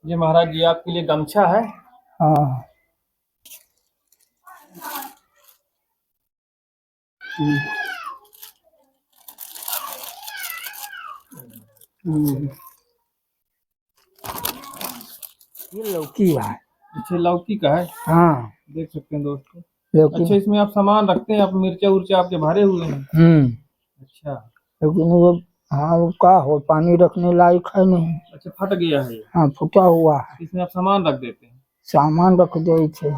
ये महाराज जी आपके लिए गमछा है। हाँ। ये लौकी है। अच्छा, लौकी का है। हाँ, देख सकते हैं दोस्तों। लौकी। अच्छा, इसमें आप सामान रखते हैं, आप मिर्चा उर्चा आपके भरे हुए हैं। अच्छा, लेकिन वो हाँ वो का हो पानी रखने लायक है नहीं। अच्छा, फट गया है ये। हाँ, फुटा हुआ है। इसमें आप सामान रख देते हैं। सामान रख दे थे।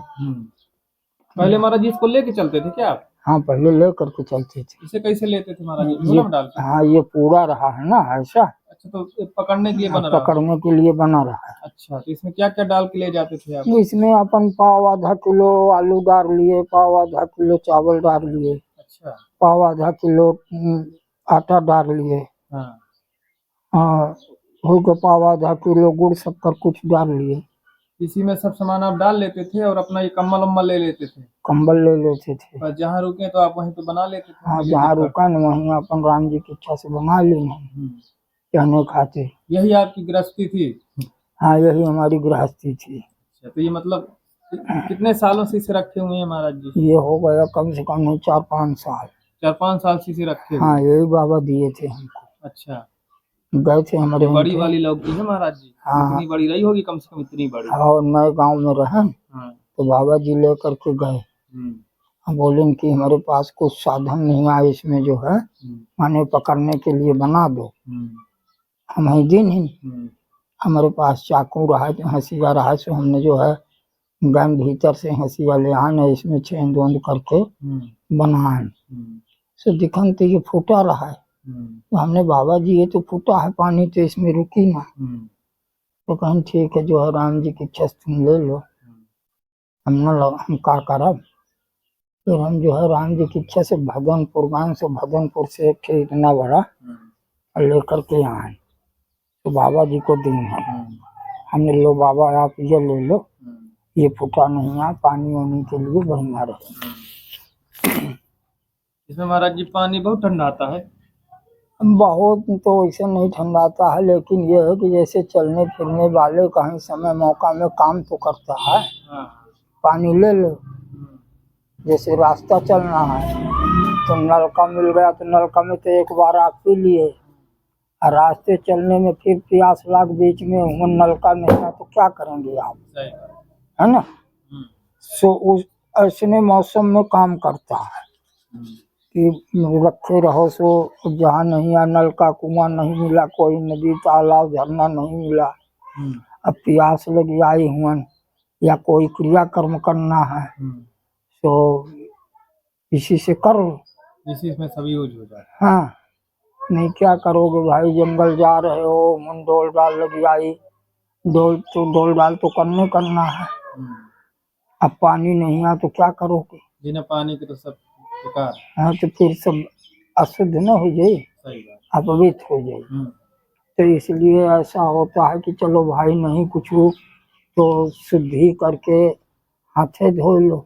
पहले महाराज जी इसको लेके चलते थे क्या आप? हाँ, पहले ले करके चलते थे। इसे कैसे लेते थे महाराज जी? झोला में डाल के? हाँ, ये पूरा रहा है ना ऐसा। अच्छा, तो ये पकड़ने के लिए बना रहा है। पकड़ने के लिए बना रहा है। अच्छा, तो इसमें क्या क्या डाल के ले जाते थे आप? इसमें अपन पाव आधा किलो आलू डाल लिए, पाव आधा किलो चावल डाल लिए, अच्छा, पाव आधा किलो आटा डाल लिए। हाँ। हाँ, हो गया पाव आधा किलो गुड़ शक्कर कुछ डाल लिए। इसी में सब सामान आप डाल लेते थे और अपना ये कम्बल उम्बल ले लेते थे। कंबल ले लेते थे। बस जहाँ रुके तो आप वहीं पे बना लेते थे। हाँ, जहाँ रुका न वहीं अपन राम जी की इच्छा से बना लेना, कहने खाते। यही आपकी गृहस्थी थी? हाँ, यही हमारी गृहस्थी थी। अच्छा, तो ये मतलब कितने सालों से इसे रखे हुए हैं महाराज जी? ये हो गया कम से कम 4-5 साल। 4-5 साल से इसे रखे हुए? हाँ, यही बाबा दिए थे हमको। अच्छा, गए थे हमारे बड़ी वाली लौकी है महाराज जी? हाँ, इतनी बड़ी रही होगी कम से कम, इतनी बड़ी। और नए गांव में रहे तो बाबा जी लेकर के गए। हम बोले कि हमारे पास कुछ साधन नहीं आए, इसमें जो है माने पकड़ने के लिए बना दो। हम ही दिन ही हमारे पास चाकू रहा, हंसिया रहा, सो हमने जो है गन भीतर से हंसिया ले आने, इसमें छेद वोंद करके बनाए। सो दिखन तो ये फूटा रहा है। तो हमने बाबा जी ये तो फूटा है, पानी तो इसमें रुकी ना। तो कहीं ठीक है, जो है राम जी की इच्छा से तुम ले लो। हम का करब। फिर हम जो है राम जी की इच्छा से भदनपुर गांव से, भदनपुर से एक इतना बड़ा लेकर के आए। तो बाबा जी को दी है। हमने लो बाबा आप ये ले लो, ये फूटा नहीं है, पानी वानी के लिए बढ़िया रहे। इसमें महाराज जी पानी बहुत ठंडा आता है? बहुत तो ऐसे नहीं ठंडा आता है, लेकिन ये है कि जैसे चलने फिरने वाले कहीं समय मौका में काम तो करता है। पानी ले लो, जैसे रास्ता चलना है तो नलका मिल गया तो नलका में तो एक बार आप पी लिए, और रास्ते चलने में फिर प्यास लाग बीच में नलका नहीं है तो क्या करेंगे आप, है ना। सो उस ऐसे मौसम में काम करता है कि रखे रहो। सो जहाँ नहीं है नलका कुआं नहीं मिला, कोई नदी तालाब झरना नहीं मिला, अब प्यास लगी आई हुआ या कोई क्रिया कर्म करना है तो इसी से कर लो, इसी में सभी यूज हो जाता है। हाँ, नहीं क्या करोगे भाई, जंगल जा रहे हो, मन डोल डाल लगी आई, डोल डाल तो करना है। अब पानी नहीं है तो क्या करोगे, बिना पानी के तो सब बेकार। हाँ, तो फिर सब अशुद्ध न हो जाए, अपवित्र हो जाए। तो इसलिए ऐसा होता है कि चलो भाई नहीं कुछ हो तो शुद्धि करके हाथे धो लो।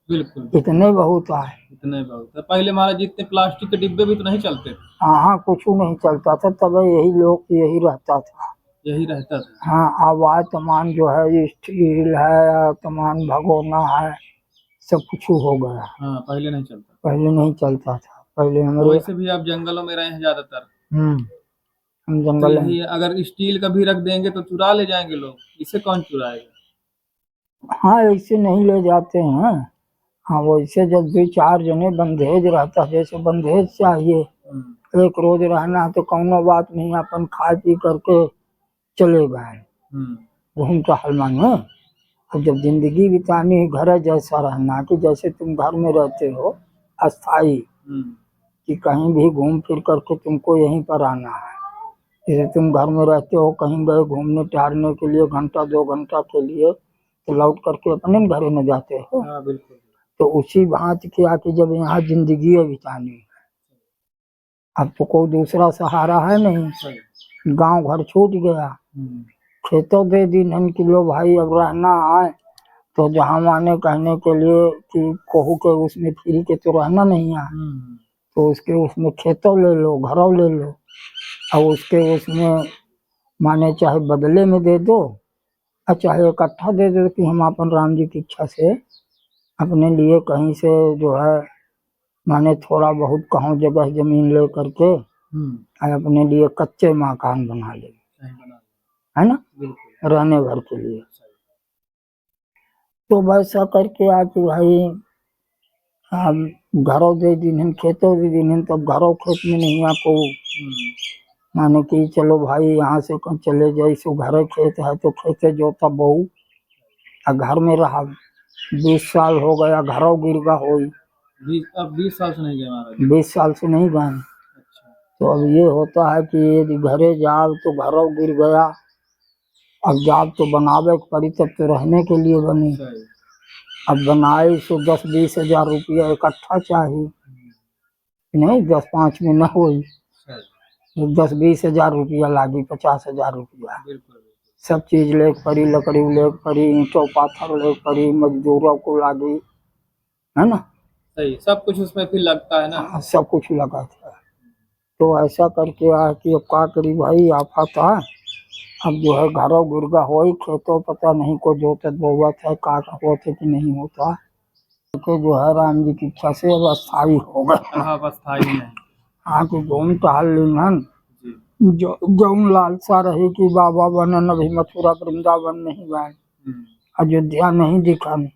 बिल्कुल, इतने बहुत है। इतने बहुत है। पहले महाराज जी इतने प्लास्टिक के डिब्बे भी तो नहीं चलते थे। हाँ, कुछ नहीं चलता था तब, यही लोग यही रहता था, यही रहता था। हाँ, आवाज तमाम जो है स्टील है, तमाम भगोना है, सब कुछ हो गया। हाँ, पहले नहीं चलता। पहले नहीं चलता था। पहले तो वैसे भी आप जंगलों में रहे हैं ज्यादातर। हम तो जंगल यही अगर स्टील का भी रख देंगे तो चुरा ले जाएंगे लोग, इसे कौन चुराएगा? हाँ, ऐसे नहीं ले जाते हैं। हाँ, वैसे जब 2-4 जने बंदेज रहता, जैसे बंदेज चाहिए, एक रोज रहना तो कौनो बात नहीं, अपन खा पी करके चले गए घूम टहल माने। तो जब जिंदगी बितानी है घर जैसा रहना, कि जैसे तुम घर में रहते हो अस्थाई, कि कहीं भी घूम फिर करके तुमको यहीं पर आना है। जैसे तुम घर में रहते हो, कहीं गए घूमने टहलने के लिए घंटा 2 घंटा के लिए, तो लौट करके अपने घरे में जाते हो। हाँ, बिल्कुल। तो उसी भांति किया कि जब यहाँ जिंदगी बितानी है, अब तो कोई दूसरा सहारा है नहीं, गांव घर छूट गया, खेतों दे दी नन किलो भाई, अब रहना है तो जहाँ माने कहने के लिए कि कहू के उसमें फ्री के तो रहना नहीं है, तो उसके उसमें खेतों ले लो, घरों ले लो, और उसके उसमें माने चाहे बदले में दे दो और चाहे इकट्ठा दे दो कि हम अपन राम जी की इच्छा से अपने लिए कहीं से जो है माने थोड़ा बहुत कहूँ जगह जमीन ले करके और अपने लिए कच्चे मकान बना ले, है ना, रहने भर के लिए। तो वैसा करके आके भाई घरों दे दिन खेतों दे दिन, तब घरों खेत में नहीं आपको माने कि चलो भाई यहाँ से चले जाए, सो घर खेत है तो खेते जोता बहू और घर में रहा 20 साल हो गया, घरों गिरगा हो। 20 साल से नहीं गए महाराज? 20 साल से नहीं गए। अच्छा। तो अब ये होता है कि यदि घरे जाओ तो घरों गिर गया, अब जाओ तो बनावे पड़ी, तब तो रहने के लिए बनी। अब बनाए सो 10-20 हजार रुपया इकट्ठा चाहिए, नहीं 10-5 में न हो, 10-20 हजार रुपया लागी, 50 हजार रुपया सब चीज ले पड़ी, लकड़ी ले पड़ी, ईंटों पाथर ले पड़ी, मजदूरों को लागी, है ना, सही सब कुछ उसमें फिर लगता है ना। सब कुछ लगा था। तो ऐसा करके आ कि अब का करी भाई, आफत था। अब जो है घरों गुर्गा हो, खेतों पता नहीं को जोतत बोवत है, का होते कि नहीं होता, तो जो है राम जी की इच्छा से अब अस्थायी हो गए। अस्थायी नहीं। हाँ कि घूम टहल लीन, जो जौन लालसा रही कि बाबा बनन, अभी मथुरा वृंदावन नहीं गए, अयोध्या नहीं दिखन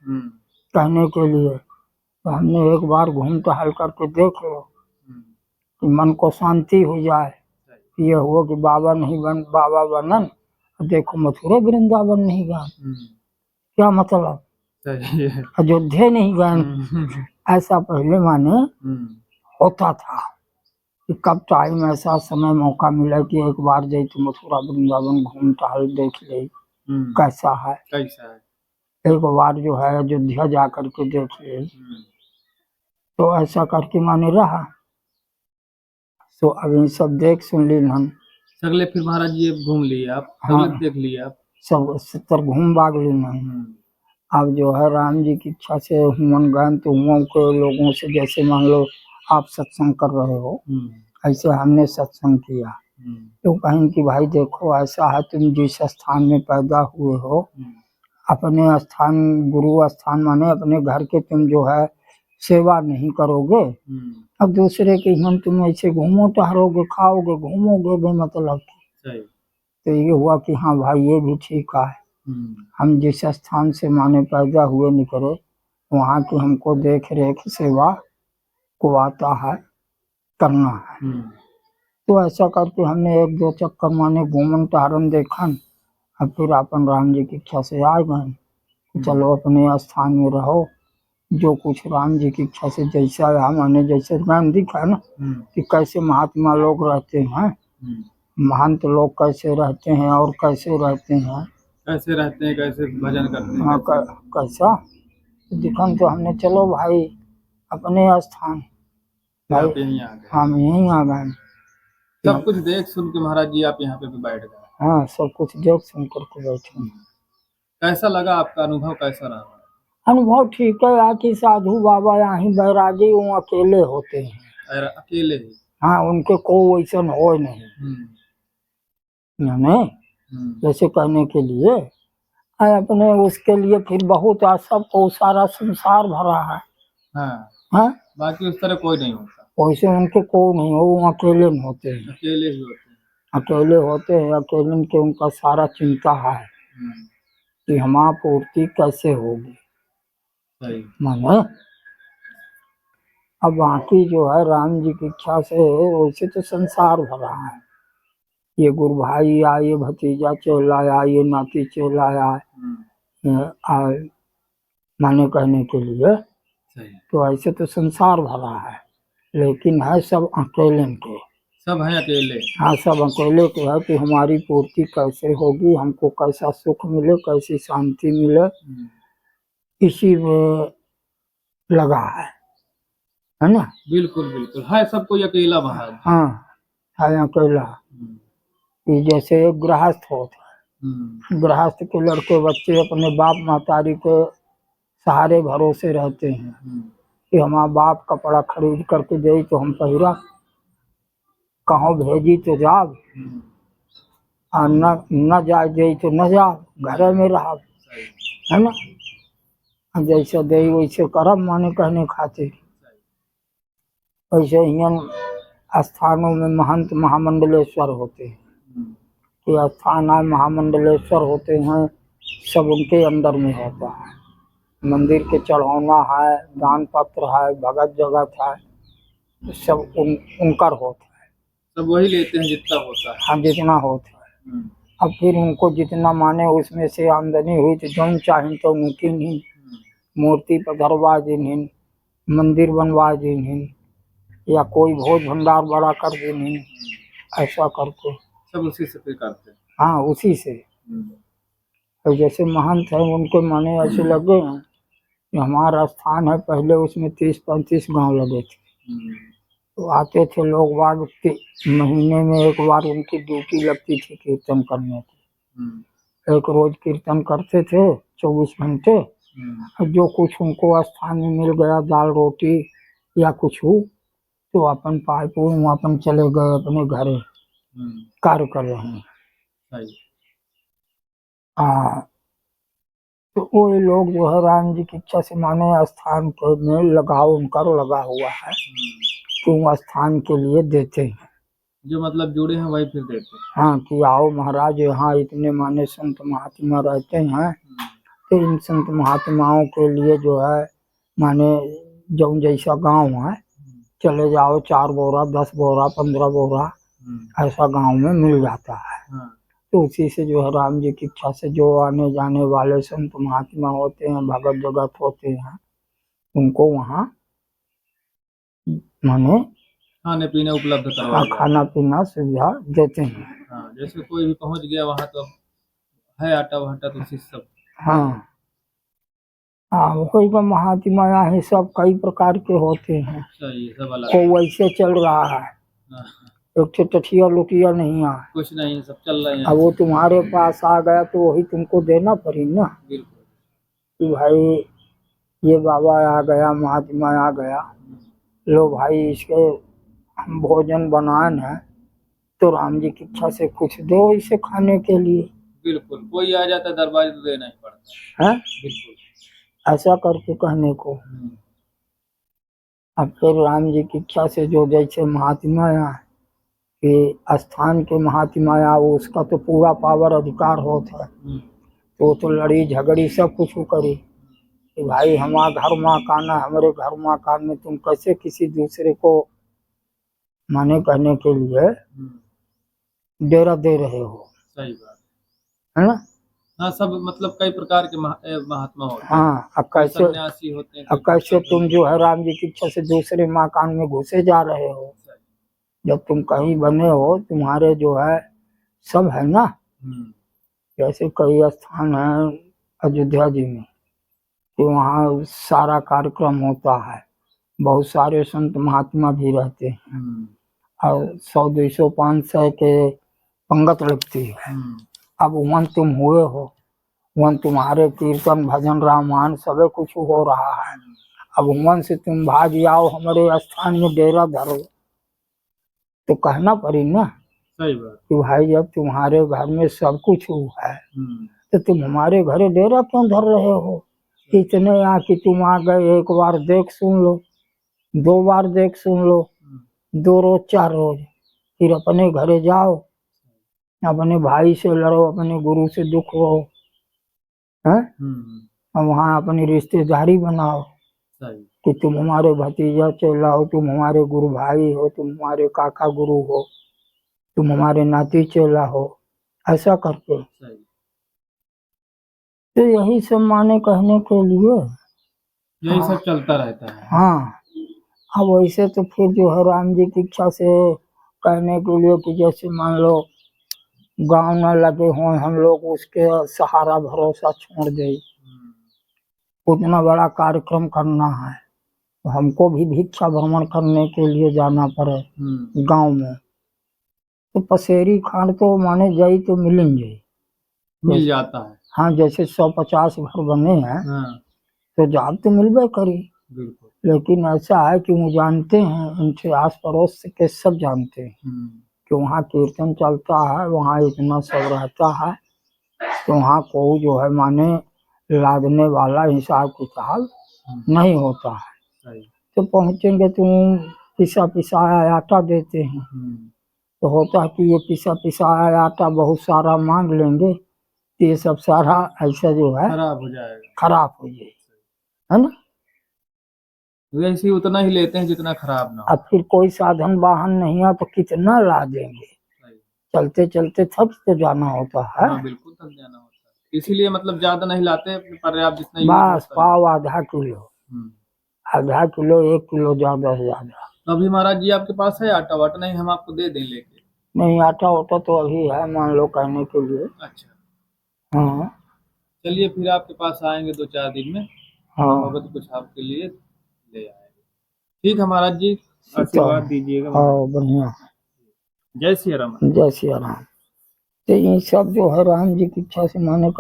कहने के लिए, तो हमने एक बार घूम टहल करके देख लो कि मन को शांति हो जाए। ये हुआ कि बाबा नहीं बाबा बनन, देखो मथुरा वृंदावन नहीं गए, क्या मतलब, अयोध्या नहीं गए। ऐसा पहले माने होता था कि कब टाइम ऐसा समय मौका मिला कि एक बार जाए तो मथुरा वृंदावन घूम टहल देख ले कैसा है, एक बार जो है अयोध्या जा करके देख ले। तो ऐसा करके माने रहा। तो अभी सब देख सुन ली हम सगले, फिर महाराज ये घूम लिए आप? हाँ, सगले देख लिए आप? सब 70 घूम बाग ली हम। अब जो है राम जी की इच्छा से हुमन गए, तो हुआ के लोगों से, जैसे मान लो आप सत्संग कर रहे हो, ऐसे हमने सत्संग किया। तो कहें कि भाई देखो ऐसा है, तुम जिस स्थान में पैदा हुए हो, अपने स्थान गुरु स्थान माने अपने घर के तुम जो है सेवा नहीं करोगे, अब दूसरे के हम तुम ऐसे घूमो टहरोगे, खाओगे घूमोगे बेमतलब। तो ये हुआ कि हाँ भाई ये भी ठीक है, हम जिस स्थान से माने पैदा हुए निकले, वहाँ की हमको देख रेख सेवा को आता है करना है। तो ऐसा करके हमने 1-2 चक्कर माने घूमन टहरन देखन, अब फिर अपन राम जी की इच्छा से आ गए, चलो अपने स्थान में रहो, जो कुछ राम जी की इच्छा से जैसा है माने, जैसे ज्ञान दिखा है ना कि कैसे महात्मा लोग रहते हैं, महंत लोग कैसे रहते हैं और कैसे रहते हैं, कैसे भजन करते हैं, हाँ कैसा दिखन। तो हमने चलो भाई अपने स्थान भाई हम यहीं आ गए। सब कुछ देख सुन के महाराज जी आप यहाँ पे भी बैठ गए? हाँ सब कुछ देख सुन करके बैठे। कैसा लगा आपका अनुभव, कैसा रहा? अनुभव ठीक है, आके साधु बाबा यहाँ बैरागी वो अकेले होते हैं, अकेले ही? हाँ, उनके को वैसा हो नहीं, जैसे कहने के लिए अपने उसके लिए फिर बहुत सबको सारा संसार भरा है। हाँ, बाकी उस तरह कोई नहीं होता, वैसे उनके को नहीं हो, वो अकेले में होते हैं, अकेले ही होते हैं, अकेले के उनका सारा चिंता है कि हमारा पूर्ति कैसे होगी। माने अब बाकी जो है राम जी की इच्छा से वैसे तो संसार भरा है, ये गुरु भाई आया, ये भतीजा चला आया, ये नाती चला आया, माने कहने के लिए। तो ऐसे तो संसार भरा है, लेकिन है सब अकेले के, सब है अकेले। हाँ सब अकेले के है कि हमारी पूर्ति कैसे होगी, हमको कैसा सुख मिले, कैसी शांति मिले, इसी में लगा है ना। बिल्कुल बिल्कुल है, सब कोई अकेला महाराज। हाँ है अकेला। कि जैसे एक गृहस्थ होता है, गृहस्थ के लड़के बच्चे अपने बाप महतारी के सहारे भरोसे रहते हैं कि हमारा बाप कपड़ा खरीद करके दे तो हम पहिरा, कहाँ भेजी तो जाब, न जाए दे तो न जाओ, घर में रहा, है ना। जैसे दे वैसे करब, माने कहने खातिर। वैसे इन स्थानों में महंत महामंडलेश्वर होते हैं, ये स्थान है महामंडलेश्वर होते हैं, सब उनके अंदर में होता है। मंदिर के चढ़ाना है, दान पत्र है, भगत जगत है, सब उनकर होता है। सब वही लेते हैं जितना होता है। हाँ, जितना होता है। अब फिर उनको जितना माने उसमें से आमदनी हुई तो जौन चाहें तो उनकी नहीं, मूर्ति पधरवा देनी, मंदिर बनवा देनी, या कोई भोज भंडार बड़ा कर देनी, ऐसा करके सब उसी से फिर करते हैं। हाँ, उसी से। तो जैसे महंत है उनके माने ऐसे लगे हैं कि हमारा स्थान है, पहले उसमें 30-35 गांव लगे थे। तो आते थे लोग बाग के, महीने में एक बार उनकी ड्यूटी लगती थी कीर्तन करने की। एक रोज कीर्तन करते थे 24 घंटे। जो कुछ उनको स्थान में मिल गया, दाल रोटी या कुछ हो, तो अपन पाए पूर्ण अपन चले गए अपने घर, कार्य कर रहे हैं। तो वो लोग जो है राम जी की इच्छा से माने स्थान के में लगाव उनका लगा हुआ है, तो स्थान के लिए देते हैं। जो मतलब जुड़े हैं वही फिर देते हैं। हाँ, कि आओ महाराज, यहाँ इतने माने संत महात्मा रहते हैं, तो इन संत महात्माओं के लिए जो है माने जो जैसा गांव है चले जाओ, 4 बोरा 10 बोरा 15 बोरा ऐसा गांव में मिल जाता है। तो उसी से जो है राम जी की इच्छा से जो आने जाने वाले संत महात्मा होते हैं, भगत जगत होते हैं, उनको वहाँ माने खाने पीने उपलब्ध करवा, खाना पीना सुविधा देते हैं। हाँ, जैसे कोई भी पहुंच गया वहाँ तो है आटा वाटा तो उसी सब। हाँ, कोई का महात्मा है, सब कई प्रकार के होते हैं। सब अलग। कोई वैसे चल रहा है, एक टठिया लुटिया नहीं आ, कुछ नहीं, सब चल रहे हैं। अब वो तुम्हारे पास आ गया तो वही तुमको देना पड़ी ना। बिल्कुल। कि भाई ये बाबा आ गया, महात्मा आ गया, लो भाई इसके हम भोजन बनाए हैं, तो राम जी की इच्छा से कुछ दो इसे खाने के लिए। बिल्कुल, कोई आ जाता दरबार तो देना ही पड़ता है। बिल्कुल, ऐसा करके कहने को। अब फिर राम जी की इच्छा से जो जैसे महात्मा के स्थान के महात्मा उसका तो पूरा पावर अधिकार होता है, तो लड़ी झगड़ी सब कुछ करी कि भाई हमारा घर मकान है, हमारे घर मकान में तुम कैसे किसी दूसरे को माने कहने के लिए डेरा दे रहे हो। सही बात है ना। हाँ, सब मतलब कई प्रकार के महात्मा होते हैं। हाँ, अब कैसे सन्यासी होते हैं, अब कैसे तुम जो है राम जी की इच्छा से दूसरे मकान में घुसे जा रहे हो, जब तुम कहीं बने हो, तुम्हारे जो है सब है ना। जैसे कई स्थान है अयोध्या जी में, तो वहाँ सारा कार्यक्रम होता है, बहुत सारे संत महात्मा भी रहते हैं, और 100-200-500 के पंगत लगती है। अब वहाँ तुम हुए हो, वहाँ तुम्हारे कीर्तन भजन रामायण सब कुछ हो रहा है, अब वहाँ से तुम भाग जाओ हमारे स्थान में डेरा धरो, तो कहना पड़ी ना। सही बात। कि भाई जब तुम्हारे घर में सब कुछ हुआ है, तो तुम हमारे घरे डेरा क्यों धर रहे हो। इतने यहाँ कि तुम आ गए, एक बार देख सुन लो, 2 बार देख सुन लो, 2 रोज 4 रोज, फिर अपने घरे जाओ, अपने भाई से लड़ो, अपने गुरु से दुख हो, हैं, और वहाँ अपनी रिश्तेदारी बनाओ कि तुम हमारे भतीजा चेला हो, तुम हमारे गुरु भाई हो, तुम हमारे काका गुरु हो, तुम हमारे नाती चेला हो, ऐसा करके। तो यही सब माने कहने के लिए यही सब चलता रहता है। हाँ, अब वैसे तो फिर जो है राम जी की इच्छा से कहने के लिए कि जैसे मान लो गांव न लगे हो, हम लोग उसके सहारा भरोसा छोड़ दे, उतना बड़ा कार्यक्रम करना है, तो हमको भी भिक्षा भ्रमण करने के लिए जाना पड़े गांव में, तो पसेरी खान तो माने जाई तो मिलेंगे, मिल जाता है। हाँ, जैसे 150 घर बने हैं, तो जाग तो मिलबे करी। लेकिन ऐसा है कि वो जानते हैं, उनसे आस पड़ोस के सब जानते हैं कि वहाँ कीर्तन चलता है, वहाँ इतना सब रहता है, तो वहाँ कोई जो है माने लादने वाला हिसाब किताब नहीं होता है। सही। तो पहुँचेंगे तो पिसा पिसाया आटा देते हैं, तो होता है कि ये पिसा पिसाया आटा बहुत सारा मांग लेंगे, ये सब सारा ऐसा जो है खराब हो जाएगा, खराब हो जाए, है ना। वैसे ही उतना ही लेते हैं जितना खराब ना हो। अब फिर कोई साधन वाहन नहीं है तो कितना ला देंगे, सही। चलते चलते थक तो जाना होता है। हाँ बिल्कुल थक जाना होता है, इसीलिए मतलब ज्यादा नहीं लाते, पर्याप्त जितना यूज बस होता है। पाव आधा किलो, हम्म। आधा किलो 1 किलो ज्यादा से ज्यादा। तो अभी महाराज जी आपके पास है आटा वाटा? नहीं हम आपको दे दें लेके। नहीं आटा होता तो अभी है, मान लो कहने के लिए। अच्छा, हाँ चलिए फिर आपके पास आएंगे 2-4 दिन में, हाँ होगा तो कुछ आपके लिए ले आएंगे। ठीक है महाराज जी, तो आशीर्वाद दीजिएगा हाँ महाराज। बढ़िया। जय सिया राम। जय सिया राम। तो ये सब जो है राम जी की इच्छा से माने